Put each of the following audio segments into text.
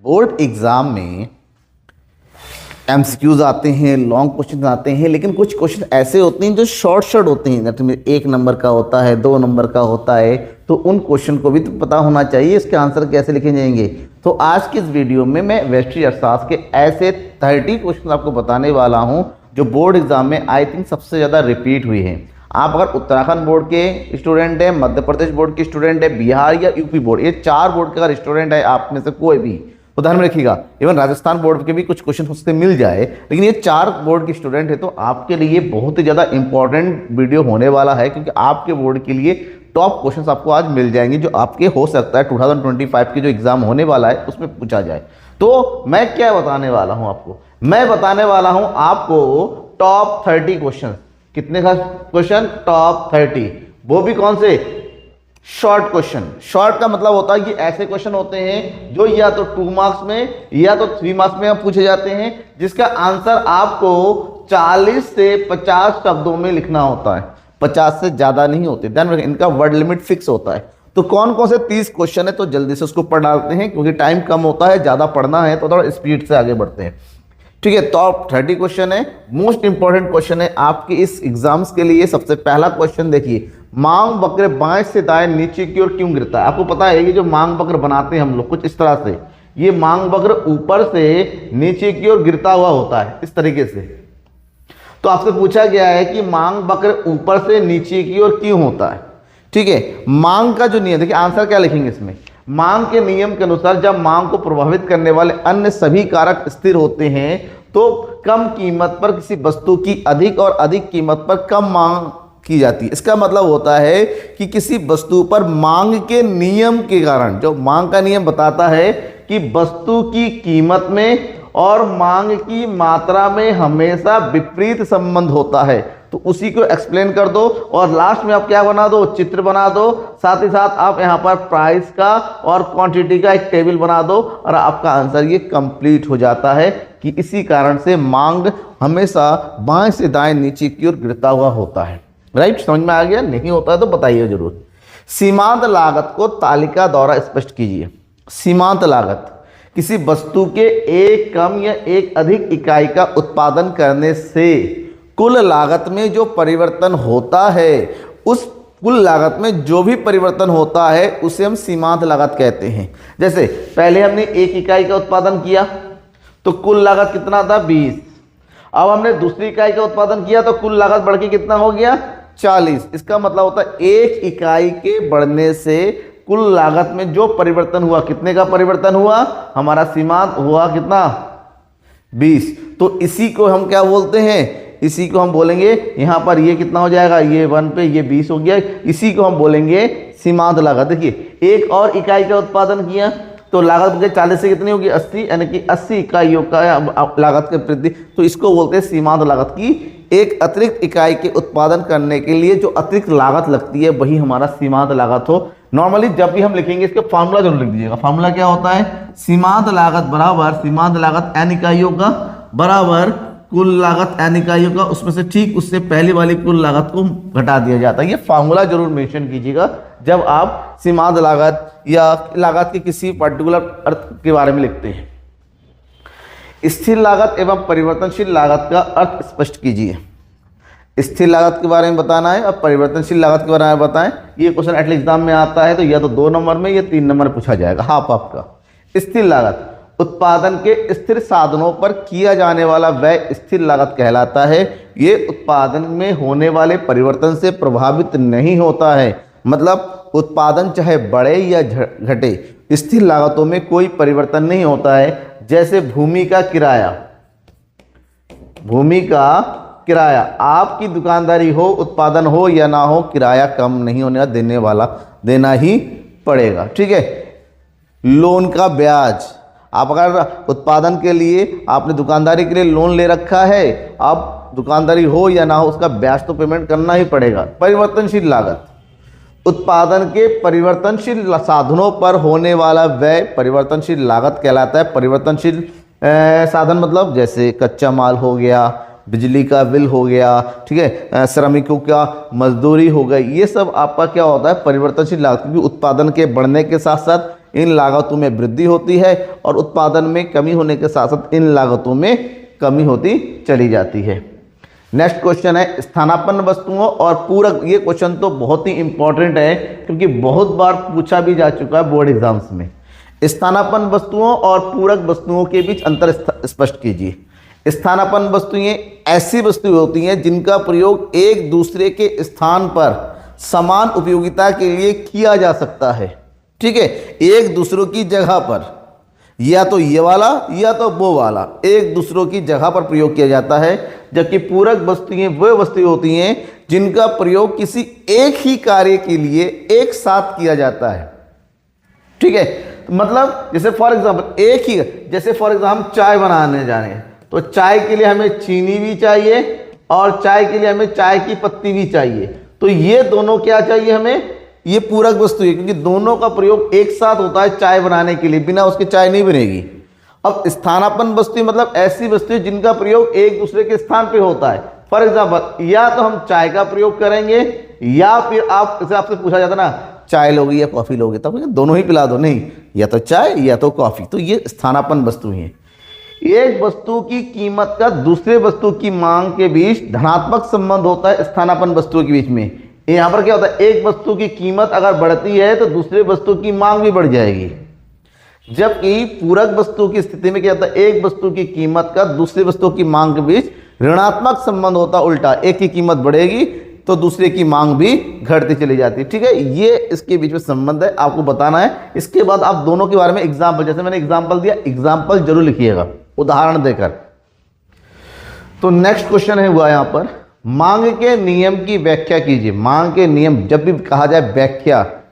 Board exam में MCQs आते हैं, लॉन्ग क्वेश्चन आते हैं, लेकिन कुछ क्वेश्चन ऐसे होते हैं जो शॉर्ट होते हैं, जैसे 1 नंबर का होता है, 2 नंबर का होता है। तो उन क्वेश्चन को भी तो पता होना चाहिए इसके आंसर कैसे लिखे जाएंगे। तो आज की इस वीडियो में मैं वेस्टर्न अर्थशास्त्र के ऐसे 30 क्वेश्चन आपको बताने वाला हूं जो बोर्ड एग्जाम में आई थिंक सबसे ज़्यादा रिपीट हुई है। आप अगर उत्तराखंड बोर्ड के स्टूडेंट हैं, मध्य प्रदेश बोर्ड के स्टूडेंट है, बिहार या यूपी बोर्ड, ये 4 बोर्ड के अगर स्टूडेंट है आप में से कोई भी, तो ध्यान में रखिएगा, इवन राजस्थान बोर्ड के भी कुछ क्वेश्चन उससे मिल जाए, लेकिन ये 4 बोर्ड के स्टूडेंट है तो आपके लिए बहुत ही ज़्यादा इंपॉर्टेंट वीडियो होने वाला है, क्योंकि आपके बोर्ड के लिए टॉप क्वेश्चंस आपको आज मिल जाएंगे जो आपके हो सकता है 2025 के जो एग्जाम होने वाला है उसमें पूछा जाए। तो मैं क्या बताने वाला हूं आपको, मैं बताने वाला हूं आपको टॉप 30 क्वेश्चन। कितने का क्वेश्चन? टॉप 30। वो भी कौन से? Short question. शॉर्ट का मतलब होता है कि ऐसे क्वेश्चन होते हैं जो या तो 2 मार्क्स में या तो 3 मार्क्स में पूछे जाते हैं, जिसका आंसर आपको 40 से 50 शब्दों में लिखना होता है, 50 से ज्यादा नहीं होते। ध्यान रखें, इनका वर्ड लिमिट फिक्स होता है। तो कौन कौन से 30 क्वेश्चन है, तो जल्दी से उसको पढ़ डालते हैं क्योंकि टाइम कम होता है, ज्यादा पढ़ना है तो थोड़ा स्पीड से आगे बढ़ते हैं। ठीक है, टॉप 30 क्वेश्चन है, मोस्ट इंपॉर्टेंट क्वेश्चन है आपके इस एग्जाम्स के लिए। सबसे पहला क्वेश्चन देखिए, मांग वक्र बाएं से दाएं नीचे की ओर क्यों गिरता है? आपको पता है ये जो मांग वक्र बनाते हैं हम लोग कुछ इस तरह से, ये मांग वक्र ऊपर से नीचे की ओर गिरता हुआ होता है इस तरीके से। तो आपसे पूछा गया है कि मांग वक्र ऊपर से नीचे की ओर क्यों होता है। ठीक है, मांग का जो नियम, देखिए आंसर क्या लिखेंगे इसमें, मांग के नियम के अनुसार जब मांग को प्रभावित करने वाले अन्य सभी कारक स्थिर होते हैं तो कम कीमत पर किसी वस्तु की अधिक और अधिक कीमत पर कम मांग की जाती है। इसका मतलब होता है कि किसी वस्तु पर मांग के नियम के कारण, जो मांग का नियम बताता है कि वस्तु की कीमत में और मांग की मात्रा में हमेशा विपरीत संबंध होता है, तो उसी को एक्सप्लेन कर दो और लास्ट में आप क्या बना दो, चित्र बना दो। साथ ही साथ आप यहाँ पर प्राइस का और क्वांटिटी का एक टेबल बना दो और आपका आंसर ये कंप्लीट हो जाता है कि इसी कारण से मांग हमेशा बाएं से दाएं नीचे की ओर गिरता हुआ होता है। राइट, समझ में आ गया? नहीं होता है तो बताइए जरूर। सीमांत लागत को तालिका द्वारा स्पष्ट कीजिए। सीमांत लागत किसी वस्तु के एक कम या एक अधिक इकाई का उत्पादन करने से कुल लागत में जो परिवर्तन होता है, उस कुल लागत में जो भी परिवर्तन होता है उसे हम सीमांत लागत कहते हैं। जैसे पहले हमने 1 इकाई का उत्पादन किया तो कुल लागत कितना था? 20। अब हमने दूसरी इकाई का उत्पादन किया तो कुल लागत बढ़ के कितना हो गया? 40। इसका मतलब होता है 1 इकाई के बढ़ने से कुल लागत में जो परिवर्तन हुआ, कितने का परिवर्तन हुआ? हमारा सीमांत हुआ कितना? 20। तो इसी को हम क्या बोलते हैं? इसी को हम बोलेंगे, यहां पर ये कितना हो जाएगा, ये 1 पे ये 20 हो गया, इसी को हम बोलेंगे सीमांत लागत। देखिए 1 और इकाई का उत्पादन किया तो लागत बढ़ 40 से कितनी होगी? 80, यानी कि 80 इकाइयों का लागत की वृद्धि, तो इसको बोलते हैं सीमांत लागत की एक अतिरिक्त इकाई के उत्पादन करने के लिए जो अतिरिक्त लागत लगती है वही हमारा सीमांत लागत हो। नॉर्मली जब भी हम लिखेंगे इसका फार्मूला जरूर लिख दीजिएगा। फार्मूला क्या होता है? सीमांत लागत बराबर सीमांत लागत n इकाइयों का बराबर कुल लागत n इकाइयों का, उसमें से ठीक उससे पहले वाली कुल लागत को घटा दिया जाता है। ये फार्मूला जरूर मेंशन कीजिएगा जब आप सीमांत लागत या लागत के किसी पर्टिकुलर अर्थ के बारे में लिखते हैं। स्थिर लागत एवं परिवर्तनशील लागत का अर्थ स्पष्ट कीजिए। स्थिर लागत के बारे में बताना है और परिवर्तनशील लागत के बारे में बताएं। ये क्वेश्चन एटलीस्ट एग्जाम में आता है तो या तो 2 नंबर में या 3 नंबर में पूछा जाएगा, हाफ आपका। स्थिर लागत उत्पादन के स्थिर साधनों पर किया जाने वाला व्यय स्थिर लागत कहलाता है। ये उत्पादन में होने वाले परिवर्तन से प्रभावित नहीं होता है, मतलब उत्पादन चाहे बढ़े या घटे, स्थिर लागतों में कोई परिवर्तन नहीं होता है। जैसे भूमि का किराया, भूमि का किराया, आपकी दुकानदारी हो, उत्पादन हो या ना हो, किराया कम नहीं होने देने वाला, देना ही पड़ेगा। ठीक है, लोन का ब्याज, आप अगर उत्पादन के लिए आपने दुकानदारी के लिए लोन ले रखा है, अब दुकानदारी हो या ना हो उसका ब्याज तो पेमेंट करना ही पड़ेगा। परिवर्तनशील लागत उत्पादन के परिवर्तनशील साधनों पर होने वाला व्यय परिवर्तनशील लागत कहलाता है। परिवर्तनशील साधन मतलब जैसे कच्चा माल हो गया, बिजली का बिल हो गया, ठीक है, श्रमिकों का मजदूरी हो गई, ये सब आपका क्या होता है? परिवर्तनशील लागत, क्योंकि उत्पादन के बढ़ने के साथ साथ इन लागतों में वृद्धि होती है और उत्पादन में कमी होने के साथ साथ इन लागतों में कमी होती चली जाती है। नेक्स्ट क्वेश्चन है स्थानापन्न वस्तुओं और पूरक। ये क्वेश्चन तो बहुत ही इंपॉर्टेंट है क्योंकि बहुत बार पूछा भी जा चुका है बोर्ड एग्जाम्स में। स्थानापन्न वस्तुओं और पूरक वस्तुओं के बीच अंतर स्पष्ट कीजिए। स्थानापन्न वस्तुएं ऐसी वस्तुएं होती हैं जिनका प्रयोग एक दूसरे के स्थान पर समान उपयोगिता के लिए किया जा सकता है। ठीक है, एक दूसरों की जगह पर, या तो ये वाला या तो वो वाला, एक दूसरों की जगह पर प्रयोग किया जाता है। जबकि पूरक वस्तुएं वह वस्तुएं होती हैं जिनका प्रयोग किसी एक ही कार्य के लिए एक साथ किया जाता है। ठीक है, तो मतलब जैसे फॉर एग्जाम्पल एक ही, जैसे फॉर एग्जाम्पल हम चाय बनाने जाने तो चाय के लिए हमें चीनी भी चाहिए और चाय के लिए हमें चाय की पत्ती भी चाहिए। तो ये दोनों क्या चाहिए हमें, ये पूरक वस्तु है क्योंकि दोनों का प्रयोग एक साथ होता है चाय बनाने के लिए, बिना उसके चाय नहीं बनेगी। अब स्थानापन्न वस्तु मतलब ऐसी वस्तु जिनका प्रयोग एक दूसरे के स्थान पे होता है। फॉर एग्जाम्पल या तो हम चाय का प्रयोग करेंगे या फिर आप जैसे आपसे पूछा जाता ना चाय लोगे या कॉफी लोगे, तब दोनों ही पिला दो, नहीं या तो चाय या तो कॉफी। तो ये स्थानापन्न वस्तु है। एक वस्तु की कीमत का दूसरे वस्तु की मांग के बीच धनात्मक संबंध होता है स्थानापन्न वस्तुओं के बीच में। यहां पर क्या होता है, एक वस्तु की कीमत अगर बढ़ती है तो दूसरे वस्तु की मांग भी बढ़ जाएगी। जबकि पूरक वस्तु की स्थिति में क्या होता है, एक वस्तु की कीमत का दूसरे वस्तु की मांग के बीच ऋणात्मक संबंध होता है, उल्टा, एक की कीमत बढ़ेगी तो दूसरे की मांग भी घटती चली जाती है। ठीक है, ये इसके बीच में संबंध है, आपको बताना है। इसके बाद आप दोनों के बारे में एग्जाम्पल, जैसे मैंने एग्जाम्पल दिया, एग्जाम्पल जरूर लिखिएगा उदाहरण देकर। तो नेक्स्ट क्वेश्चन है हुआ यहां पर, मांग के नियम की व्याख्या कीजिए। मांग के नियम जब भी कहा जाए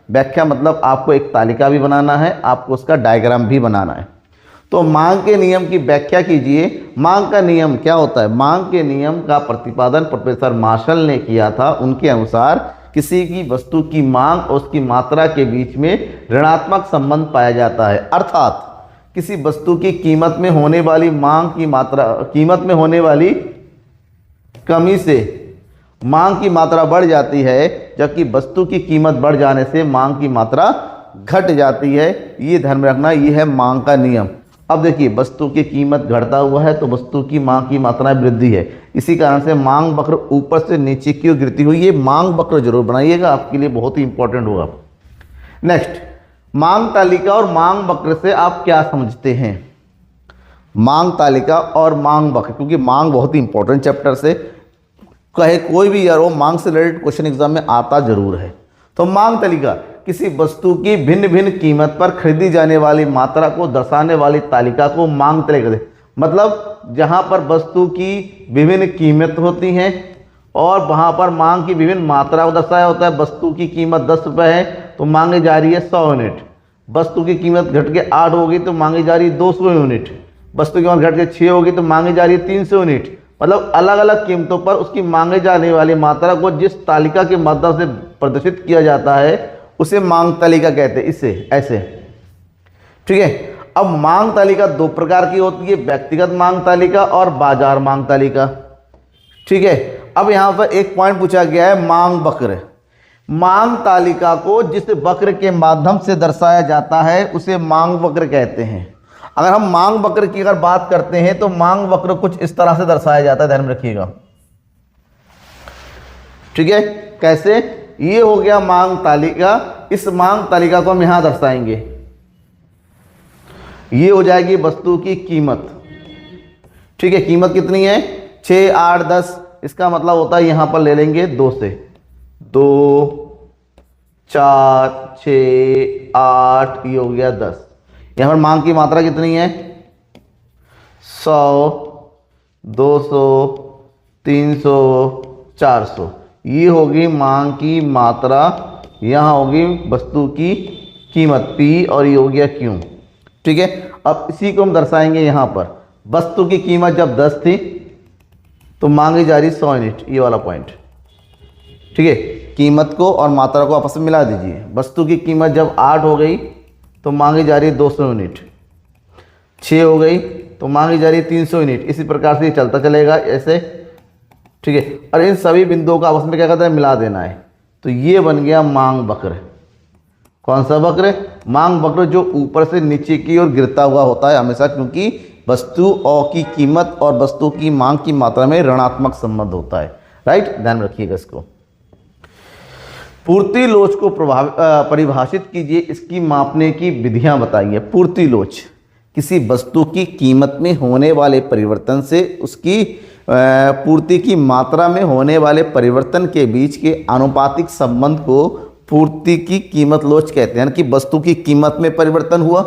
व्याख्या मतलब आपको एक तालिका भी बनाना है, आपको उसका डायग्राम भी बनाना है। तो मांग के नियम की व्याख्या कीजिए। मांग का नियम क्या होता है, मांग के नियम का प्रतिपादन प्रोफेसर मार्शल ने किया था। उनके अनुसार किसी की वस्तु की मांग और उसकी मात्रा के बीच में ऋणात्मक संबंध पाया जाता है। अर्थात किसी वस्तु की कीमत में होने वाली मांग की मात्रा, कीमत में होने वाली कमी से मांग की मात्रा बढ़ जाती है, जबकि वस्तु की कीमत बढ़ जाने से मांग की मात्रा घट जाती है। ये ध्यान में रखना, ये है मांग का नियम। अब देखिए, वस्तु की कीमत घटता हुआ है तो वस्तु की मांग की मात्रा में वृद्धि है, इसी कारण से मांग वक्र ऊपर से नीचे की ओर गिरती हुई। ये मांग वक्र जरूर बनाइएगा, आपके लिए बहुत ही इंपॉर्टेंट होगा। नेक्स्ट, मांग तालिका और मांग वक्र से आप क्या समझते हैं। मांग तालिका और मांग वक्र, क्योंकि मांग बहुत ही इंपॉर्टेंट चैप्टर से कहे कोई भी यार वो मांग से रिलेटेड क्वेश्चन एग्जाम में आता जरूर है। तो मांग तालिका किसी वस्तु की भिन्न भिन्न कीमत पर खरीदी जाने वाली मात्रा को दर्शाने वाली तालिका को मांग तालिका कहते हैं। मतलब जहां पर वस्तु की विभिन्न कीमत होती हैं और वहां पर मांग की विभिन्न मात्रा को दर्शाया होता है। वस्तु की कीमत 10 रुपये है तो मांगी जा रही है 100 यूनिट। वस्तु की कीमत घट के 8 होगी तो मांगी जा रही है 200 यूनिट। वस्तु की कीमत घट के 6 होगी तो मांगी जा रही है 300 यूनिट। मतलब अलग अलग कीमतों पर उसकी मांगे जाने वाली मात्रा को जिस तालिका के माध्यम से प्रदर्शित किया जाता है उसे मांग तालिका कहते हैं। इससे ऐसे, ठीक है। अब मांग तालिका 2 प्रकार की होती है, व्यक्तिगत मांग तालिका और बाजार मांग तालिका, ठीक है। अब यहां पर एक पॉइंट पूछा गया है, मांग वक्र। मांग तालिका को जिस वक्र के माध्यम से दर्शाया जाता है उसे मांग वक्र कहते हैं। अगर हम मांग वक्र की अगर बात करते हैं तो मांग वक्र कुछ इस तरह से दर्शाया जाता है, ध्यान में रखिएगा, ठीक है। कैसे, ये हो गया मांग तालिका। इस मांग तालिका को हम यहां दर्शाएंगे, ये हो जाएगी वस्तु की कीमत, ठीक है। कीमत कितनी है, 6, 8, 10। इसका मतलब होता है यहां पर ले लेंगे 2 से, 2, 4, 6, 8, ये हो गया 10। यहां पर मांग की मात्रा कितनी है, 100, 200, 300, 400। ये होगी मांग की मात्रा, यहाँ होगी वस्तु की कीमत P और ये हो गया Q, ठीक है। अब इसी को हम दर्शाएंगे यहाँ पर। वस्तु की कीमत जब 10 थी तो मांगी जा रही 100 यूनिट, ये वाला पॉइंट, ठीक है। कीमत को और मात्रा को आपस में मिला दीजिए। वस्तु की कीमत जब 8 हो गई तो मांगी जा रही है 200 यूनिट, 6 हो गई तो मांगी जा रही है 300 यूनिट। इसी प्रकार से ये चलता चलेगा ऐसे, ठीक है। और इन सभी बिंदुओं का आपस में क्या कहते हैं, मिला देना है। तो ये बन गया मांग वक्र। कौन सा वक्र, मांग वक्र जो ऊपर से नीचे की ओर गिरता हुआ होता है हमेशा, क्योंकि वस्तु की कीमत और वस्तु की मांग की मात्रा में ऋणात्मक संबंध होता है। राइट, ध्यान रखिएगा इसको। पूर्ति लोच को परिभाषित कीजिए, इसकी मापने की विधियां बताइए। पूर्ति लोच किसी वस्तु की कीमत में होने वाले परिवर्तन से उसकी पूर्ति की मात्रा में होने वाले परिवर्तन के बीच के आनुपातिक संबंध को पूर्ति की कीमत लोच कहते हैं। यानी कि वस्तु की कीमत में परिवर्तन हुआ,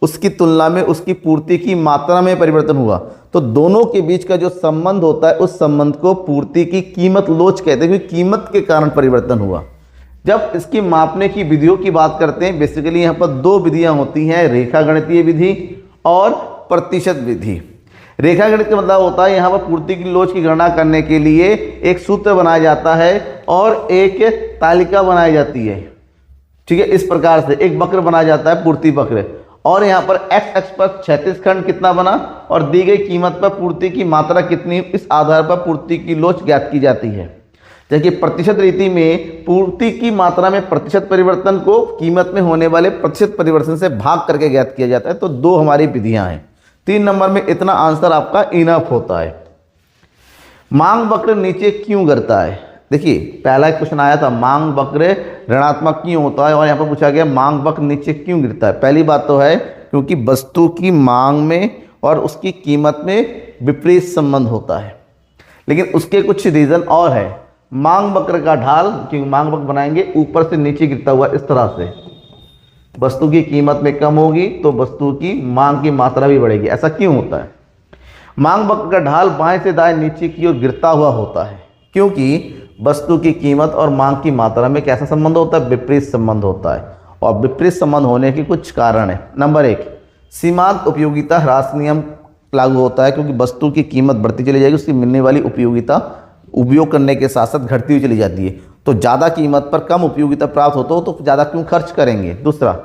उसकी तुलना में उसकी पूर्ति की मात्रा में परिवर्तन हुआ, तो दोनों के बीच का जो संबंध होता है उस संबंध को पूर्ति की कीमत लोच कहते हैं, क्योंकि कीमत के कारण परिवर्तन हुआ। जब इसकी मापने की विधियों की बात करते हैं, बेसिकली यहाँ पर दो विधियाँ होती हैं, रेखा गणितीय विधि और प्रतिशत विधि। रेखा गणित का मतलब होता है यहाँ पर पूर्ति की लोच की गणना करने के लिए एक सूत्र बनाया जाता है और एक तालिका बनाई जाती है। ठीक है, इस प्रकार से एक वक्र बनाया जाता है, पूर्ति वक्र, और यहाँ पर एक्स अक्ष पर क्षैतिज खंड कितना बना और दी गई कीमत पर पूर्ति की मात्रा कितनी, इस आधार पर पूर्ति की लोच ज्ञात की जाती है। जबकि प्रतिशत रीति में पूर्ति की मात्रा में प्रतिशत परिवर्तन को कीमत में होने वाले प्रतिशत परिवर्तन से भाग करके ज्ञात किया जाता है। तो दो हमारी विधियां हैं। 3 नंबर में इतना आंसर आपका इनफ होता है। मांग वक्र नीचे क्यों गिरता है? देखिए, पहला क्वेश्चन आया था मांग वक्र ऋणात्मक क्यों होता है, और यहाँ पर पूछा गया मांग वक्र नीचे क्यों गिरता है। पहली बात तो है क्योंकि वस्तु की मांग में और उसकी कीमत में विपरीत संबंध होता है। लेकिन उसके कुछ रीजन और है। मांग वक्र का ढाल, क्योंकि मांग वक्र बनाएंगे ऊपर से नीचे गिरता हुआ इस तरह से, वस्तु की कीमत में कम होगी तो वस्तु की मांग की मात्रा भी बढ़ेगी। ऐसा क्यों होता है? मांग वक्र का ढाल बाएं से दाएं नीचे की ओर गिरता हुआ होता है, क्योंकि वस्तु की कीमत और मांग की मात्रा में कैसा संबंध होता है? विपरीत संबंध होता है। और विपरीत संबंध होने के कुछ कारण है। नंबर 1, सीमांत उपयोगिता ह्रास नियम लागू होता है, क्योंकि वस्तु की कीमत बढ़ती चली जाएगी, उसकी मिलने वाली उपयोगिता उपयोग करने के साथ साथ घटती हुई चली जाती है। तो ज़्यादा कीमत पर कम उपयोगिता प्राप्त होता हो तो ज़्यादा क्यों खर्च करेंगे। दूसरा,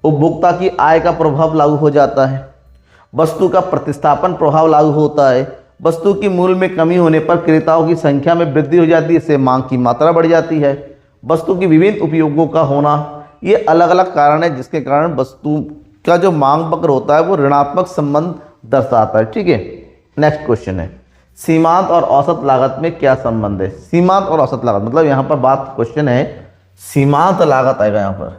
उपभोक्ता की आय का प्रभाव लागू हो जाता है। वस्तु का प्रतिस्थापन प्रभाव लागू होता है। वस्तु की मूल्य में कमी होने पर क्रेताओं की संख्या में वृद्धि हो जाती है, इससे मांग की मात्रा बढ़ जाती है। वस्तु की विभिन्न उपयोगों का होना, ये अलग अलग कारण है जिसके कारण वस्तु का जो मांग वक्र होता है वो ऋणात्मक संबंध दर्शाता है। ठीक है, नेक्स्ट क्वेश्चन है, सीमांत और औसत लागत में क्या संबंध है? सीमांत और औसत लागत मतलब यहाँ पर बात क्वेश्चन है सीमांत लागत आएगा। यहाँ पर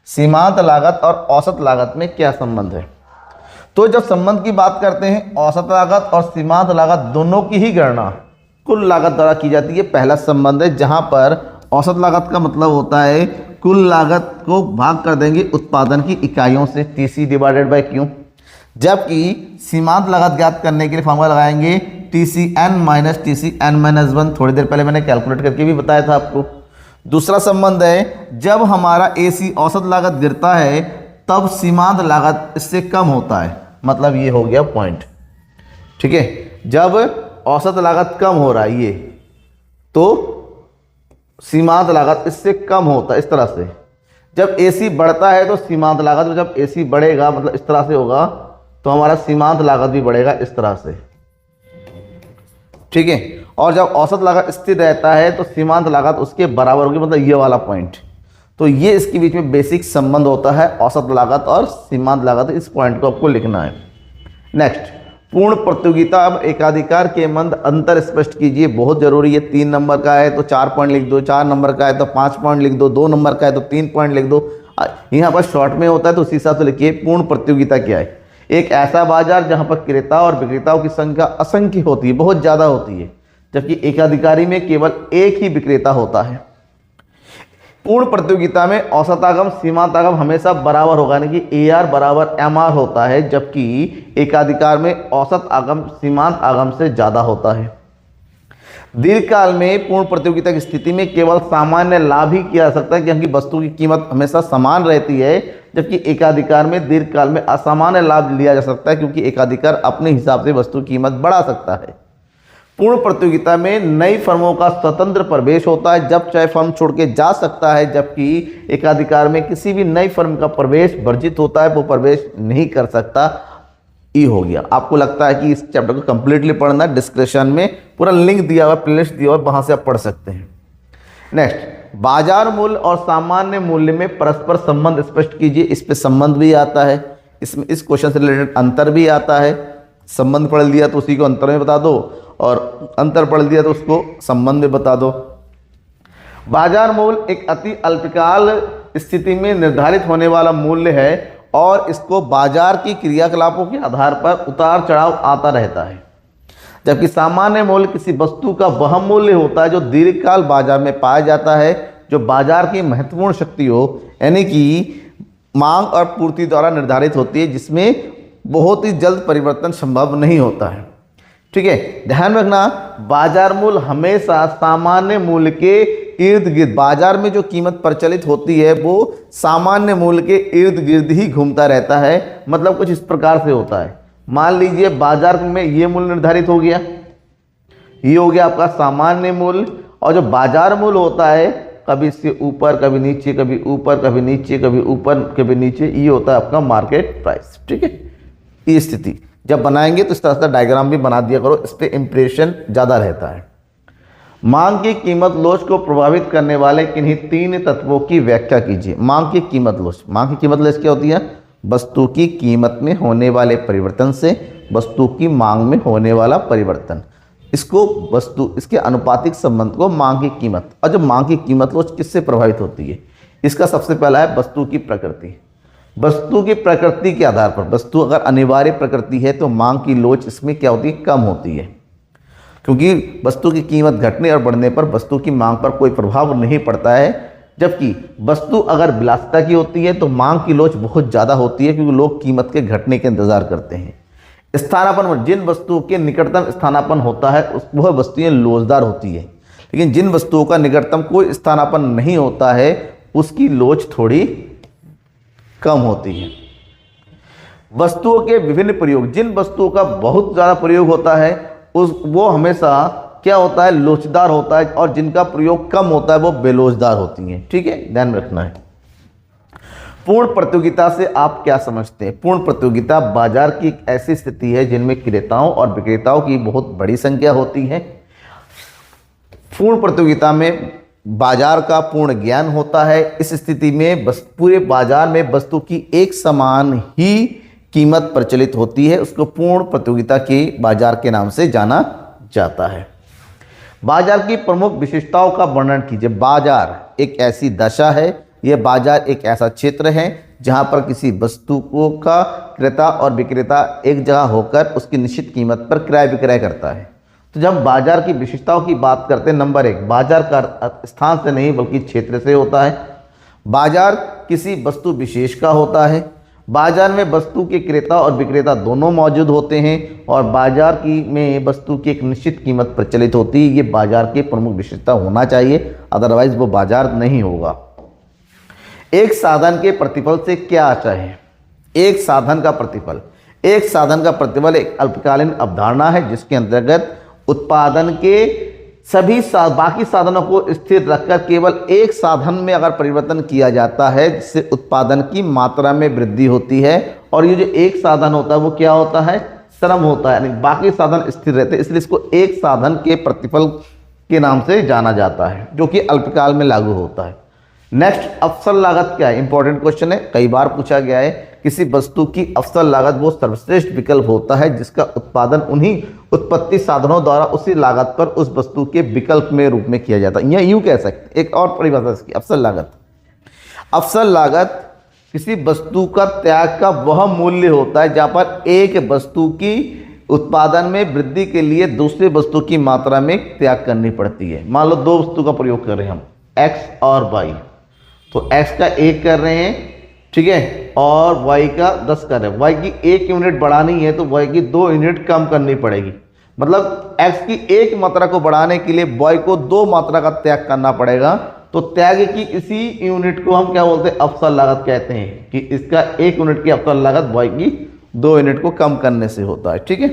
सीमांत लागत और औसत लागत में क्या संबंध है? तो जब संबंध की बात करते हैं, औसत लागत और सीमांत लागत दोनों की ही गणना कुल लागत द्वारा की जाती है। पहला संबंध है जहां पर औसत लागत का मतलब होता है कुल लागत को भाग कर देंगे उत्पादन की इकाइयों से, TC डिवाइडेड बाय Q। जबकि सीमांत लागत ज्ञात करने के लिए फॉर्मूला लगाएंगे TCN माइनस TCN माइनस 1। थोड़ी देर पहले मैंने कैलकुलेट करके भी बताया था आपको। दूसरा संबंध है जब हमारा AC औसत लागत गिरता है तब सीमांत लागत इससे कम होता है। मतलब ये हो गया पॉइंट। ठीक है, जब औसत लागत कम हो रहा है ये, तो सीमांत लागत इससे कम होता है, इस तरह से। जब AC बढ़ता है तो सीमांत लागत, जब AC बढ़ेगा मतलब इस तरह से होगा तो हमारा सीमांत लागत भी बढ़ेगा इस तरह से। ठीक है, और जब औसत लागत स्थिर रहता है तो सीमांत लागत उसके बराबर होगी, मतलब ये वाला पॉइंट। तो ये इसके बीच में बेसिक संबंध होता है औसत लागत और सीमांत लागत। इस पॉइंट को आपको लिखना है। नेक्स्ट, पूर्ण प्रतियोगिता। अब एकाधिकार के मंद अंतर स्पष्ट कीजिए, बहुत जरूरी है। 3 नंबर का है तो 4 पॉइंट लिख दो, 4 नंबर का है तो 5 पॉइंट लिख दो, 2 नंबर का है तो 3 पॉइंट लिख दो। यहाँ पर शॉर्ट में होता है तो उसी हिसाब से लिखिए। पूर्ण प्रतियोगिता क्या है? एक ऐसा बाजार जहाँ पर क्रेता और विक्रेताओं की संख्या असंख्य होती है, बहुत ज़्यादा होती है, जबकि एकाधिकारी में केवल एक ही विक्रेता होता है। पूर्ण प्रतियोगिता में औसत आगम सीमांत आगम हमेशा बराबर होगा, यानी कि AR बराबर MR होता है, जबकि एकाधिकार में औसत आगम सीमांत आगम से ज़्यादा होता है। दीर्घकाल में पूर्ण प्रतियोगिता की स्थिति में केवल सामान्य लाभ ही किया जा सकता है, क्योंकि वस्तु की कीमत हमेशा समान रहती है, जबकि एकाधिकार में दीर्घकाल में असामान्य लाभ लिया जा सकता है, क्योंकि एकाधिकार अपने हिसाब से वस्तु की कीमत बढ़ा सकता है। पूर्ण प्रतियोगिता में नई फर्मों का स्वतंत्र प्रवेश होता है, जब चाहे फर्म छोड़ के जा सकता है, जबकि एकाधिकार में किसी भी नई फर्म का प्रवेश वर्जित होता है, वो प्रवेश नहीं कर सकता। ये हो गया। आपको लगता है कि इस चैप्टर को कंप्लीटली पढ़ना, डिस्क्रिप्शन में पूरा लिंक दिया हुआ, प्लेलिस्ट दिया हुआ, वहाँ से आप पढ़ सकते हैं। नेक्स्ट, बाजार मूल्य और सामान्य मूल्य में परस्पर संबंध स्पष्ट कीजिए। इस पे संबंध भी आता है, इसमें इस क्वेश्चन से रिलेटेड अंतर भी आता है। संबंध पढ़ लिया तो उसी को अंतर में बता दो, और अंतर पढ़ लिया तो उसको संबंध में बता दो। बाजार मूल्य एक अति अल्पकाल स्थिति में निर्धारित होने वाला मूल्य है और इसको बाजार की क्रियाकलापों के आधार पर उतार चढ़ाव आता रहता है, जबकि सामान्य मूल्य किसी वस्तु का वह मूल्य होता है जो दीर्घकाल बाजार में पाया जाता है, जो बाजार की महत्वपूर्ण शक्ति हो, यानी कि मांग और पूर्ति द्वारा निर्धारित होती है, जिसमें बहुत ही जल्द परिवर्तन संभव नहीं होता है। ठीक है, ध्यान रखना, बाजार मूल्य हमेशा सामान्य मूल्य के इर्द गिर्द, बाजार में जो कीमत प्रचलित होती है वो सामान्य मूल्य के इर्द गिर्द ही घूमता रहता है। मतलब कुछ इस प्रकार से होता है, मान लीजिए बाजार में ये मूल्य निर्धारित हो गया, ये हो गया आपका सामान्य मूल्य, और जो बाजार मूल्य होता है कभी इससे ऊपर कभी नीचे, कभी ऊपर कभी नीचे, कभी ऊपर कभी नीचे, ये होता है आपका मार्केट प्राइस। ठीक है, ये स्थिति जब बनाएंगे तो इस तरह से डायग्राम भी बना दिया करो, इस पे इंप्रेशन ज़्यादा रहता है। मांग की कीमत लोच को प्रभावित करने वाले किन्हीं 3 तत्वों की व्याख्या कीजिए। मांग की कीमत लोच, मांग की कीमत लोच क्या होती है? वस्तु की कीमत में होने वाले परिवर्तन से वस्तु की मांग में होने वाला परिवर्तन, इसको वस्तु, इसके अनुपातिक संबंध को मांग की कीमत। और जब मांग की कीमत लोच किससे प्रभावित होती है? इसका सबसे पहला है वस्तु की प्रकृति। वस्तु की प्रकृति के आधार पर, वस्तु अगर अनिवार्य प्रकृति है तो मांग की लोच इसमें क्या होती है? कम होती है, क्योंकि वस्तु की कीमत घटने और बढ़ने पर वस्तु की मांग पर कोई प्रभाव नहीं पड़ता है। जबकि वस्तु अगर विलासिता की होती है तो मांग की लोच बहुत ज़्यादा होती है, क्योंकि लोग कीमत के घटने के इंतजार करते हैं। स्थानापन्न, जिन वस्तुओं के निकटतम स्थानापन्न होता है वह वस्तुएं लोचदार होती है, लेकिन जिन वस्तुओं का निकटतम कोई स्थानापन्न नहीं होता है उसकी लोच थोड़ी कम होती है। वस्तुओं के विभिन्न प्रयोग, जिन वस्तुओं का बहुत ज़्यादा प्रयोग होता है वो हमेशा क्या होता है? लोचदार होता है, और जिनका प्रयोग कम होता है वो बेलोचदार होती हैं। ठीक है, ध्यान रखना है। पूर्ण प्रतियोगिता से आप क्या समझते हैं? पूर्ण प्रतियोगिता बाजार की एक ऐसी स्थिति है जिनमें क्रेताओं और विक्रेताओं की बहुत बड़ी संख्या होती है। पूर्ण प्रतियोगिता में बाजार का पूर्ण ज्ञान होता है। इस स्थिति में बस पूरे बाजार में वस्तु की एक समान ही कीमत प्रचलित होती है, उसको पूर्ण प्रतियोगिता के बाजार के नाम से जाना जाता है। बाजार की प्रमुख विशेषताओं का वर्णन कीजिए। बाजार एक ऐसी दशा है, यह बाजार एक ऐसा क्षेत्र है जहां पर किसी वस्तु को का क्रेता और विक्रेता एक जगह होकर उसकी निश्चित कीमत पर क्रय विक्रय करता है। तो जब बाजार की विशेषताओं की बात करते हैं, नंबर 1, बाजार का स्थान से नहीं बल्कि क्षेत्र से होता है। बाजार किसी वस्तु विशेष का होता है। बाजार में वस्तु के क्रेता और विक्रेता दोनों मौजूद होते हैं, और बाजार की में वस्तु की एक निश्चित कीमत प्रचलित होती है। ये बाजार की प्रमुख विशेषता होना चाहिए, अदरवाइज वो बाजार नहीं होगा। एक साधन के प्रतिफल से क्या आता है? एक साधन का प्रतिफल, एक साधन का प्रतिफल एक अल्पकालीन अवधारणा है जिसके अंतर्गत उत्पादन के सभी बाकी साधनों को स्थिर रखकर केवल एक साधन में अगर परिवर्तन किया जाता है जिससे उत्पादन की मात्रा में वृद्धि होती है। और ये जो एक साधन होता है वो क्या होता है? श्रम होता है, यानी बाकी साधन स्थिर रहते हैं, इसलिए इसको एक साधन के प्रतिफल के नाम से जाना जाता है, जो कि अल्पकाल में लागू होता है। नेक्स्ट, अवसर लागत क्या है? इंपॉर्टेंट क्वेश्चन है, कई बार पूछा गया है। किसी वस्तु की अवसर लागत वो सर्वश्रेष्ठ विकल्प होता है जिसका उत्पादन उन्हीं उत्पत्ति साधनों द्वारा उसी लागत पर उस वस्तु के विकल्प में रूप में किया जाता है, या यूं कह सकते। एक और परिभाषा इसकी, अवसर लागत। अवसर लागत किसी वस्तु का त्याग का वह मूल्य होता है जहां पर एक वस्तु की उत्पादन में वृद्धि के लिए दूसरे वस्तु की मात्रा में त्याग करनी पड़ती है। मान लो 2 वस्तु का प्रयोग कर रहे हैं हम, x और y, तो x का 1 कर रहे हैं, ठीक है, और y का 10 कर रहे हैं। y की 1 यूनिट बढ़ानी है तो y की 2 यूनिट कम करनी पड़ेगी। मतलब x की 1 मात्रा को बढ़ाने के लिए y को 2 मात्रा का त्याग करना पड़ेगा। तो त्याग की इसी यूनिट को हम क्या बोलते हैं? अवसर लागत कहते हैं, कि इसका 1 यूनिट की अवसर लागत y की 2 यूनिट को कम करने से होता है। ठीक है,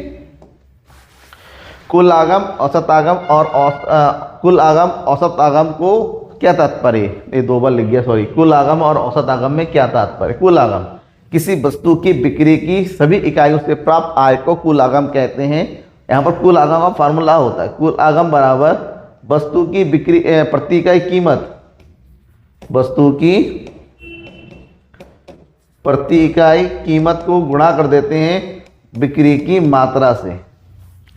कुल आगम, औसत आगम और कुल आगम औसत आगम को क्या तात्पर्य? ये 2 बार लिख गया, सॉरी। कुल आगम और औसत आगम में क्या तात्पर्य? कुल आगम किसी वस्तु की बिक्री की सभी इकाइयों से प्राप्त आय को कुल आगम कहते हैं। यहाँ पर कुल आगम का फार्मूला होता है, कुल आगम बराबर वस्तु की बिक्री प्रति इकाई कीमत वस्तु की प्रति इकाई कीमत को गुणा कर देते हैं बिक्री की मात्रा से।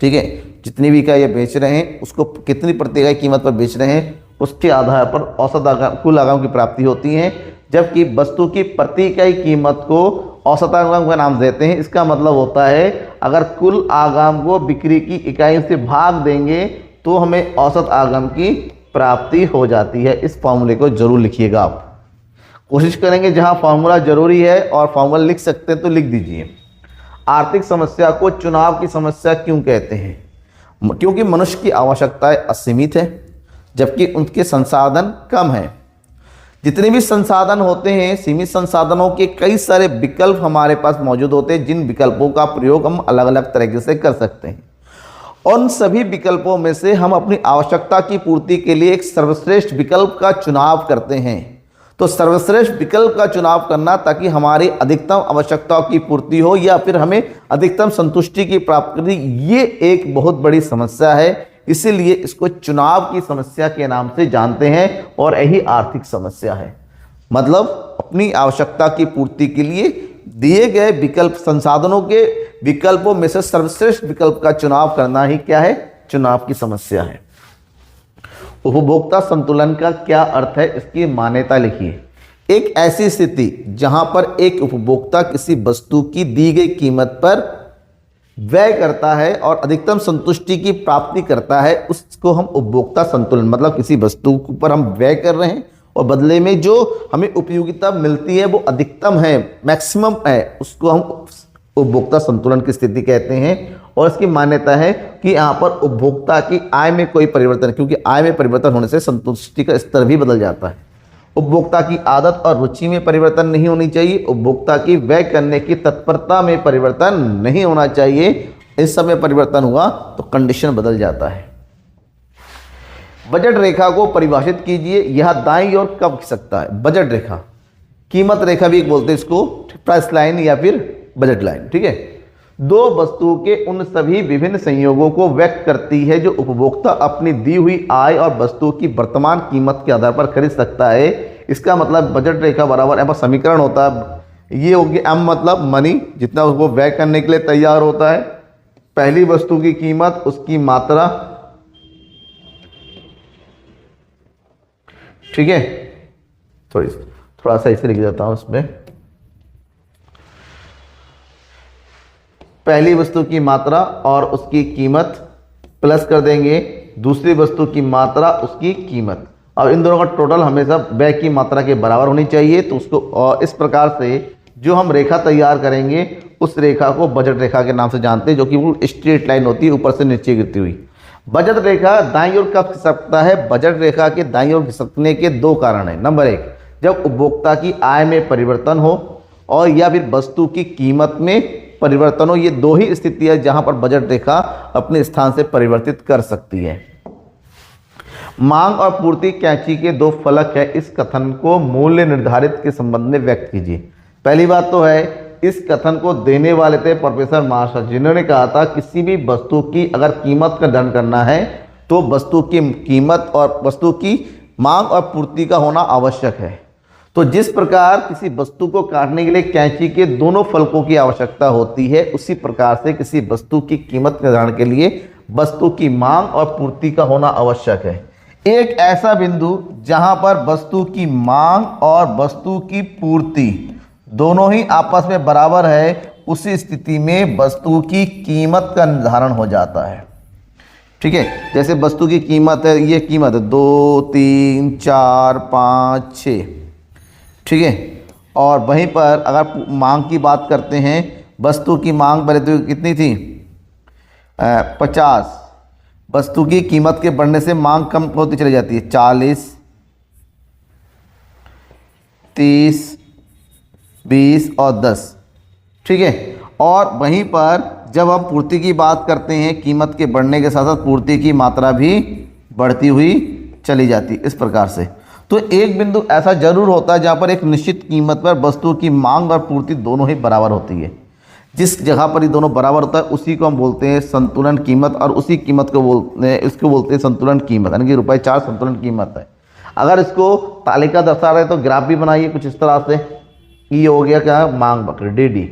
ठीक है, जितनी भी इकाई बेच रहे हैं उसको कितनी प्रति इकाई कीमत पर बेच रहे हैं उसके आधार पर औसत आगाम, कुल आगाम की प्राप्ति होती है। जबकि वस्तु की प्रति इकाई कीमत को औसत आगाम का नाम देते हैं। इसका मतलब होता है अगर कुल आगाम को बिक्री की इकाई से भाग देंगे तो हमें औसत आगाम की प्राप्ति हो जाती है। इस फॉर्मूले को जरूर लिखिएगा। आप कोशिश करेंगे जहां फॉर्मूला जरूरी है और फॉर्मूला लिख सकते हैं तो लिख दीजिए। आर्थिक समस्या को चुनाव की समस्या क्यों कहते हैं? क्योंकि मनुष्य की आवश्यकताएं असीमित है जबकि उनके संसाधन कम है। जितने भी संसाधन होते हैं, सीमित संसाधनों के कई सारे विकल्प हमारे पास मौजूद होते हैं जिन विकल्पों का प्रयोग हम अलग अलग तरीके से कर सकते हैं। उन सभी विकल्पों में से हम अपनी आवश्यकता की पूर्ति के लिए एक सर्वश्रेष्ठ विकल्प का चुनाव करते हैं। तो सर्वश्रेष्ठ विकल्प का चुनाव करना ताकि हमारी अधिकतम आवश्यकताओं की पूर्ति हो या फिर हमें अधिकतम संतुष्टि की प्राप्ति, ये एक बहुत बड़ी समस्या है। इसीलिए इसको चुनाव की समस्या के नाम से जानते हैं और यही आर्थिक समस्या है। मतलब अपनी आवश्यकता की पूर्ति के लिए दिए गए विकल्प, संसाधनों के विकल्पों में से सर्वश्रेष्ठ विकल्प का चुनाव करना ही क्या है? चुनाव की समस्या है। उपभोक्ता संतुलन का क्या अर्थ है? इसकी मान्यता लिखिए। एक ऐसी स्थिति जहां पर एक उपभोक्ता किसी वस्तु की दी गई कीमत पर व्यय करता है और अधिकतम संतुष्टि की प्राप्ति करता है, उसको हम उपभोक्ता संतुलन, मतलब किसी वस्तु पर हम व्यय कर रहे हैं और बदले में जो हमें उपयोगिता मिलती है वो अधिकतम है, मैक्सिमम है, उसको हम उपभोक्ता संतुलन की स्थिति कहते हैं। और इसकी मान्यता है कि यहाँ पर उपभोक्ता की आय में कोई परिवर्तन, क्योंकि आय में परिवर्तन होने से संतुष्टि का स्तर भी बदल जाता है। उपभोक्ता की आदत और रुचि में परिवर्तन नहीं होनी चाहिए। उपभोक्ता की व्यय करने की तत्परता में परिवर्तन नहीं होना चाहिए। इस समय परिवर्तन हुआ तो कंडीशन बदल जाता है। बजट रेखा को परिभाषित कीजिए। यह दाईं ओर कब खिसकता है? बजट रेखा, कीमत रेखा भी बोलते हैं इसको, प्राइस लाइन या फिर बजट लाइन। ठीक है, दो वस्तुओं के उन सभी विभिन्न संयोगों को व्यक्त करती है जो उपभोक्ता अपनी दी हुई आय और वस्तु की वर्तमान कीमत के आधार पर खरीद सकता है। इसका मतलब बजट रेखा बराबर यहाँ पर समीकरण होता है। ये होगी एम मतलब मनी, जितना उसको व्यय करने के लिए तैयार होता है। पहली वस्तु की कीमत, उसकी मात्रा। ठीक है, थोड़ा सा इसे लिख देता हूं इसमें। पहली वस्तु की मात्रा और उसकी कीमत प्लस कर देंगे दूसरी वस्तु की मात्रा, उसकी कीमत। और इन दोनों का टोटल हमेशा व्यय की मात्रा के बराबर होनी चाहिए। तो उसको इस प्रकार से जो हम रेखा तैयार करेंगे उस रेखा को बजट रेखा के नाम से जानते हैं, जो कि वो स्ट्रेट लाइन होती है ऊपर से नीचे गिरती हुई। बजट रेखा दाईं ओर कब खिसकता है? बजट रेखा के दाईं ओर खिसकने के दो कारण हैं। नंबर एक, जब उपभोक्ता की आय में परिवर्तन हो और या फिर वस्तु की कीमत में परिवर्तन हो। ये दो ही स्थितियां जहां पर बजट रेखा अपने स्थान से परिवर्तित कर सकती है। मांग और पूर्ति कैंची के दो फलक है। इस कथन को मूल्य निर्धारित के संबंध में व्यक्त कीजिए। पहली बात तो है, इस कथन को देने वाले थे प्रोफेसर मार्शल, जिन्होंने कहा था किसी भी वस्तु की अगर कीमत का निर्धारण करना है तो वस्तु की कीमत और वस्तु की मांग और पूर्ति का होना आवश्यक है। तो जिस प्रकार किसी वस्तु को काटने के लिए कैंची के दोनों फलकों की आवश्यकता होती है, उसी प्रकार से किसी वस्तु की कीमत निर्धारण के लिए वस्तु की मांग और पूर्ति का होना आवश्यक है। एक ऐसा बिंदु जहां पर वस्तु की मांग और वस्तु की पूर्ति दोनों ही आपस में बराबर है, उसी स्थिति में वस्तु की कीमत का निर्धारण हो जाता है। ठीक है, जैसे वस्तु की कीमत है, ये कीमत है 2, 3, 4, 5, 6। ठीक है, और वहीं पर अगर मांग की बात करते हैं, वस्तु की मांग पहले तो कितनी थी? 50। वस्तु की कीमत के बढ़ने से मांग कम होती चली जाती है, 40, 30, 20 और 10। ठीक है, और वहीं पर जब हम पूर्ति की बात करते हैं, कीमत के बढ़ने के साथ साथ पूर्ति की मात्रा भी बढ़ती हुई चली जाती है। इस प्रकार से तो एक बिंदु ऐसा जरूर होता है जहाँ पर एक निश्चित कीमत पर वस्तु की मांग और पूर्ति दोनों ही बराबर होती है। जिस जगह पर ये दोनों बराबर होता है उसी को हम बोलते हैं संतुलन कीमत, और उसी कीमत को बोलते हैं, इसको बोलते हैं संतुलन कीमत, यानी कि ₹4 संतुलन कीमत है। अगर इसको तालिका दर्शा रहे तो ग्राफ भी बनाइए कुछ इस तरह से। ये हो गया क्या, मांग वक्र DD,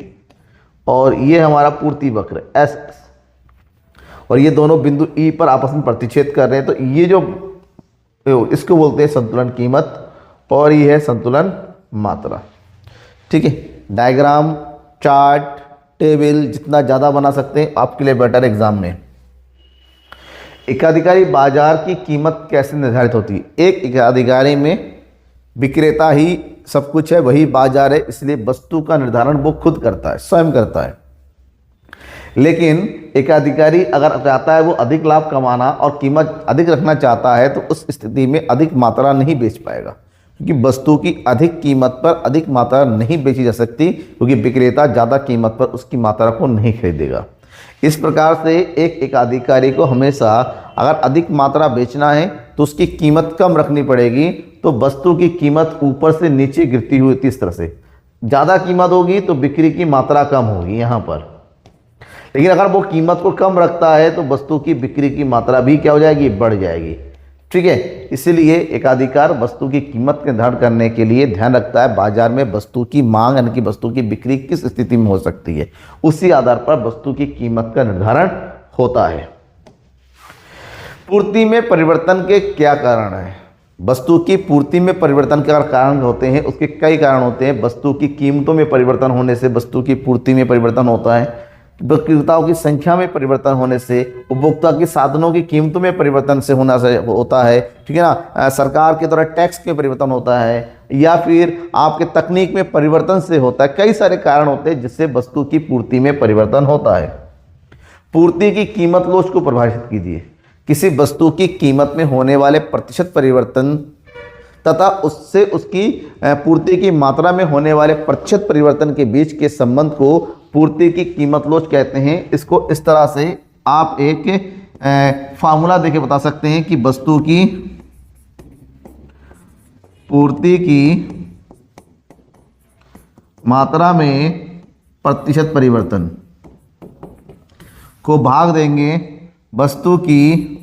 और ये हमारा पूर्ति वक्र SS, और ये दोनों बिंदु E पर आपस में प्रतिच्छेद कर रहे हैं। तो ये जो इसको बोलते हैं संतुलन कीमत, और ये है संतुलन मात्रा। ठीक है, डायग्राम, चार्ट, टेबल जितना ज़्यादा बना सकते हैं आपके लिए बेटर एग्जाम में। एकाधिकारी बाजार की कीमत कैसे निर्धारित होती है? एक एकाधिकारी में विक्रेता ही सब कुछ है, वही बाजार है, इसलिए वस्तु का निर्धारण वो खुद करता है, स्वयं करता है। लेकिन एकाधिकारी अगर चाहता है वो अधिक लाभ कमाना और कीमत अधिक रखना चाहता है तो उस स्थिति में अधिक मात्रा नहीं बेच पाएगा, क्योंकि वस्तु की अधिक कीमत पर अधिक मात्रा नहीं बेची जा सकती, क्योंकि विक्रेता ज़्यादा कीमत पर उसकी मात्रा को नहीं खरीदेगा। इस प्रकार से एक एकाधिकारी को हमेशा अगर अधिक मात्रा बेचना है तो उसकी कीमत कम रखनी पड़ेगी, तो वस्तु की कीमत ऊपर से नीचे गिरती हुई इस तरह से। ज़्यादा कीमत होगी तो बिक्री की मात्रा कम होगी यहाँ पर, लेकिन अगर वो कीमत को कम रखता है तो वस्तु की बिक्री की मात्रा भी क्या हो जाएगी, बढ़ जाएगी। ठीक है, इसीलिए एकाधिकार वस्तु की कीमत का निर्धारण करने के लिए ध्यान रखता है बाजार में वस्तु की मांग यानी कि वस्तु की बिक्री किस स्थिति में हो सकती है, उसी आधार पर वस्तु की कीमत का निर्धारण होता है। पूर्ति में परिवर्तन के क्या कारण है? वस्तु की पूर्ति में परिवर्तन के कारण होते हैं, उसके कई कारण होते हैं। वस्तु की कीमतों में परिवर्तन होने से वस्तु की पूर्ति में परिवर्तन होता है। विक्रेताओं की संख्या में परिवर्तन होने से उपभोक्ता के साधनों की कीमतों में परिवर्तन से होना से होता है। ठीक है ना, सरकार के द्वारा टैक्स में परिवर्तन होता है, या फिर आपके तकनीक में परिवर्तन से होता है। कई सारे कारण होते हैं जिससे वस्तु की पूर्ति में परिवर्तन होता है। पूर्ति की कीमत लोच को परिभाषित कीजिए। किसी वस्तु की कीमत में होने वाले प्रतिशत परिवर्तन तथा उससे उसकी पूर्ति की मात्रा में होने वाले प्रतिशत परिवर्तन के बीच के संबंध को पूर्ति की कीमत लोच कहते हैं। इसको इस तरह से आप एक फार्मूला देके बता सकते हैं कि वस्तु की पूर्ति की मात्रा में प्रतिशत परिवर्तन को भाग देंगे वस्तु की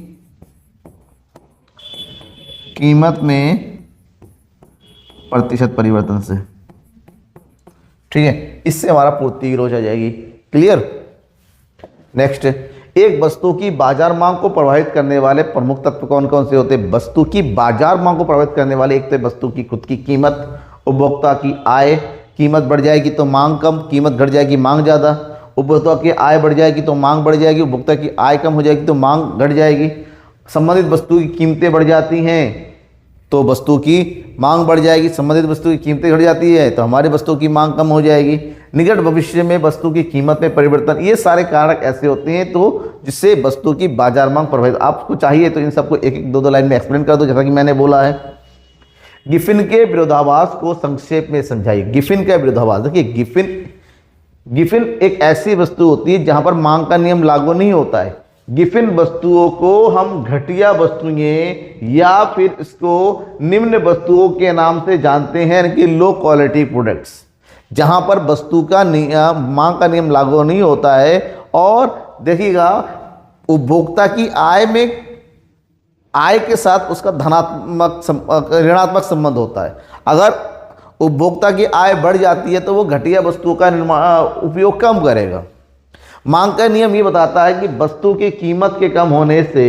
कीमत में प्रतिशत परिवर्तन से। ठीक है, इससे हमारा पूर्ति की लोच आ जाएगी। क्लियर। नेक्स्ट, एक वस्तु की बाजार मांग को प्रभावित करने वाले प्रमुख तत्व कौन कौन से होते हैं? वस्तु की बाजार मांग को प्रभावित करने वाले एक तो वस्तु की खुद की कीमत, उपभोक्ता की आय, कीमत बढ़ जाएगी तो मांग कम, कीमत घट जाएगी मांग ज़्यादा। उपभोक्ता की आय बढ़ जाएगी तो मांग बढ़ जाएगी, उपभोक्ता की आय कम हो जाएगी तो मांग घट जाएगी। संबंधित वस्तु की कीमतें बढ़ जाती हैं तो वस्तु की मांग बढ़ जाएगी, संबंधित वस्तु की कीमतें घट जाती है तो हमारी वस्तु की मांग कम हो जाएगी। निकट भविष्य में वस्तु की कीमत में परिवर्तन, ये सारे कारक ऐसे होते हैं तो जिससे वस्तु की बाजार मांग प्रभावित। आपको चाहिए तो इन सबको एक एक दो लाइन में एक्सप्लेन कर दो, जैसा कि मैंने बोला है। गिफिन के विरोधाभास को संक्षेप में समझाइए। गिफिन का विरोधाभास, देखिए गिफिन एक ऐसी वस्तु होती है जहां पर मांग का नियम लागू नहीं होता है। गिफिन वस्तुओं को हम घटिया वस्तुएं या फिर इसको निम्न वस्तुओं के नाम से जानते हैं, कि लो क्वालिटी प्रोडक्ट्स, जहां पर वस्तु का मांग का नियम लागू नहीं होता है। और देखिएगा, उपभोक्ता की आय में आय के साथ उसका धनात्मक ऋणात्मक संबंध होता है। अगर उपभोक्ता की आय बढ़ जाती है तो वो घटिया वस्तुओं का उपयोग कम करेगा। मांग का नियम ये बताता है कि वस्तु की कीमत के कम होने से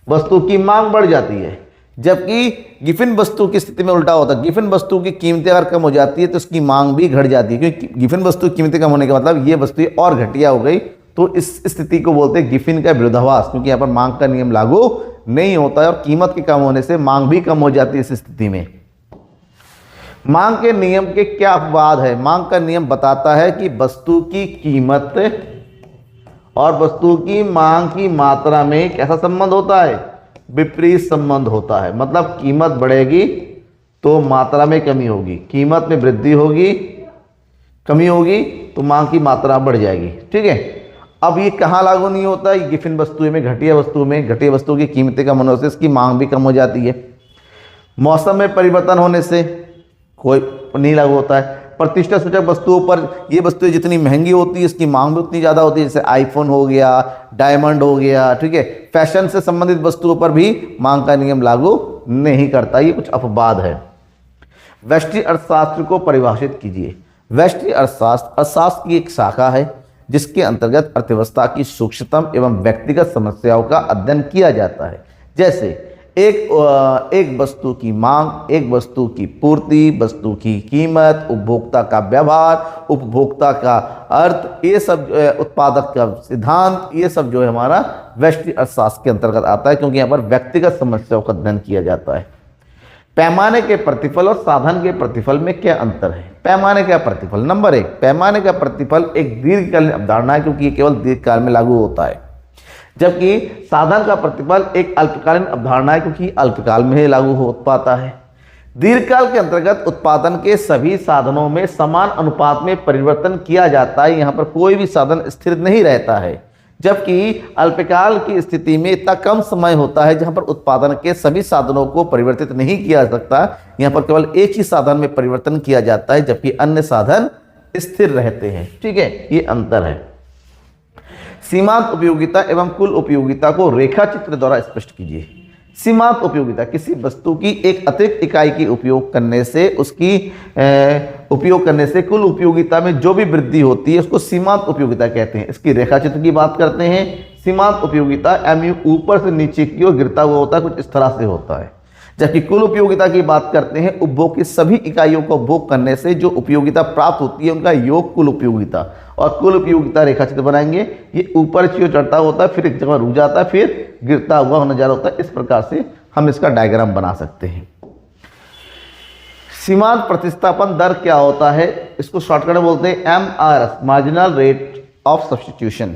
वस्तु की मांग बढ़ जाती है, जबकि गिफिन वस्तु की स्थिति में उल्टा होता है। गिफिन वस्तु की कीमतें अगर कम हो जाती है तो उसकी मांग भी घट जाती है, क्योंकि गिफिन वस्तु की कीमतें कम होने का मतलब ये वस्तु और घटिया हो गई। तो इस स्थिति को बोलते हैं गिफिन का विरोधाभास, क्योंकि यहाँ पर मांग का नियम लागू नहीं होता है और कीमत के कम होने से मांग भी कम हो जाती है। इस स्थिति में मांग के नियम के क्या अपवाद है? मांग का नियम बताता है कि वस्तु की कीमत और वस्तु की मांग की मात्रा में कैसा संबंध होता है? विपरीत संबंध होता है। मतलब कीमत बढ़ेगी तो मात्रा में कमी होगी, कीमत में वृद्धि होगी, कमी होगी तो मांग की मात्रा बढ़ जाएगी। ठीक है, अब ये कहाँ लागू नहीं होता है? गिफिन वस्तुओं में, घटिया वस्तुओं की कीमतें कम होने से इसकी मांग भी कम हो जाती है। मौसम में परिवर्तन होने से कोई नहीं लागू होता है। प्रतिष्ठा सूचक वस्तुओं पर, ये वस्तुएं जितनी महंगी होती है इसकी मांग भी उतनी ज़्यादा होती है, जैसे आईफोन हो गया, डायमंड हो गया। ठीक है, फैशन से संबंधित वस्तुओं पर भी मांग का नियम लागू नहीं करता, ये कुछ अपवाद है। व्यष्टि अर्थशास्त्र को परिभाषित कीजिए। व्यष्टि अर्थशास्त्र की एक शाखा है जिसके अंतर्गत अर्थव्यवस्था की सूक्ष्मतम एवं व्यक्तिगत समस्याओं का अध्ययन किया जाता है। जैसे एक वस्तु की मांग, एक वस्तु की पूर्ति, वस्तु की कीमत, उपभोक्ता का व्यवहार, उपभोक्ता का अर्थ, ये सब उत्पादक का सिद्धांत, ये सब जो है हमारा व्यष्टि अर्थशास्त्र के अंतर्गत आता है, क्योंकि यहाँ पर व्यक्तिगत समस्याओं का अध्ययन किया जाता है। पैमाने के प्रतिफल और साधन के प्रतिफल में क्या अंतर है? पैमाने का प्रतिफल, नंबर 1, पैमाने का प्रतिफल एक दीर्घकालीन अवधारणा है क्योंकि ये केवल दीर्घकाल में लागू होता है, जबकि साधन का प्रतिफल एक अल्पकालीन अवधारणा है क्योंकि अल्पकाल में ही लागू हो पाता है। दीर्घकाल के अंतर्गत उत्पादन के सभी साधनों में समान अनुपात में परिवर्तन किया जाता है, यहाँ पर कोई भी साधन स्थिर नहीं रहता है, जबकि अल्पकाल की स्थिति में इतना कम समय होता है जहां पर उत्पादन के सभी साधनों को परिवर्तित नहीं किया जा सकता। यहाँ पर केवल एक ही साधन में परिवर्तन किया जाता है जबकि अन्य साधन स्थिर रहते हैं। ठीक है, ये अंतर है। सीमांत उपयोगिता एवं कुल उपयोगिता को रेखा चित्र द्वारा स्पष्ट कीजिए। सीमांत उपयोगिता किसी वस्तु की एक अतिरिक्त इकाई की उपयोग करने से कुल उपयोगिता में जो भी वृद्धि होती है उसको सीमांत उपयोगिता कहते हैं। इसकी रेखा चित्र की बात करते हैं। सीमांत उपयोगिता MU ऊपर से नीचे की ओर गिरता हुआ होता है, कुछ इस तरह से होता है, जबकि कुल उपयोगिता की बात करते हैं उपभोग की सभी इकाइयों को उपभोग करने से जो उपयोगिता प्राप्त होती है उनका योग कुल उपयोगिता। और कुल उपयोगिता रेखा चित्र बनाएंगे, ये ऊपर की ओर चढ़ता होता है, फिर एक जगह रुक जाता है, फिर गिरता हुआ होने जा रहा होता है। इस प्रकार से हम इसका डायग्राम बना सकते हैं। सीमांत प्रतिस्थापन दर क्या होता है? इसको शॉर्टकट में बोलते हैं MRS, marginal rate of substitution.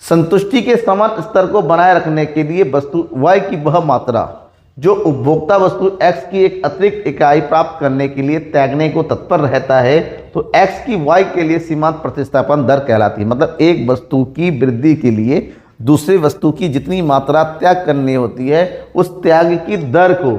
संतुष्टि के समान स्तर को बनाए रखने के लिए वस्तु Y की वह मात्रा जो उपभोक्ता वस्तु X की एक अतिरिक्त इकाई प्राप्त करने के लिए त्यागने को तत्पर रहता है, तो X की Y के लिए सीमांत प्रतिस्थापन दर कहलाती है। मतलब एक वस्तु की वृद्धि के लिए दूसरी वस्तु की जितनी मात्रा त्याग करनी होती है उस त्याग की दर को,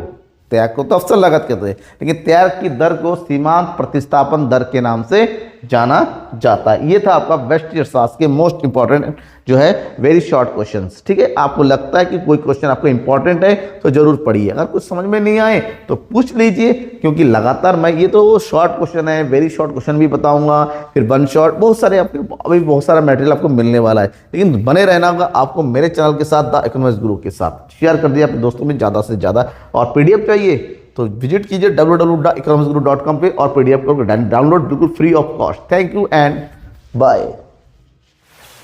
त्याग को तो अवसर लागत कहते हैं, लेकिन त्याग की दर को सीमांत प्रतिस्थापन दर के नाम से जाना जाता है। ये था आपका व्यष्टि अर्थशास्त्र के मोस्ट इंपॉर्टेंट जो है वेरी शॉर्ट क्वेश्चंस। ठीक है, आपको लगता है कि कोई क्वेश्चन आपको इंपॉर्टेंट है तो जरूर पढ़िए, अगर कुछ समझ में नहीं आए तो पूछ लीजिए, क्योंकि लगातार मैं ये तो शॉर्ट क्वेश्चन है, वेरी शॉर्ट क्वेश्चन भी बताऊंगा, फिर वन शॉर्ट, बहुत सारे आपको अभी बहुत सारा मटेरियल आपको मिलने वाला है। लेकिन बने रहना होगा आपको मेरे चैनल के साथ, द इकोनॉमिक्स गुरु के साथ। शेयर कर दिया अपने दोस्तों में ज़्यादा से ज़्यादा, और PDF चाहिए तो विजिट कीजिए www.economicsguru.com पे और PDF को डाउनलोड बिल्कुल free of cost. Thank you and bye.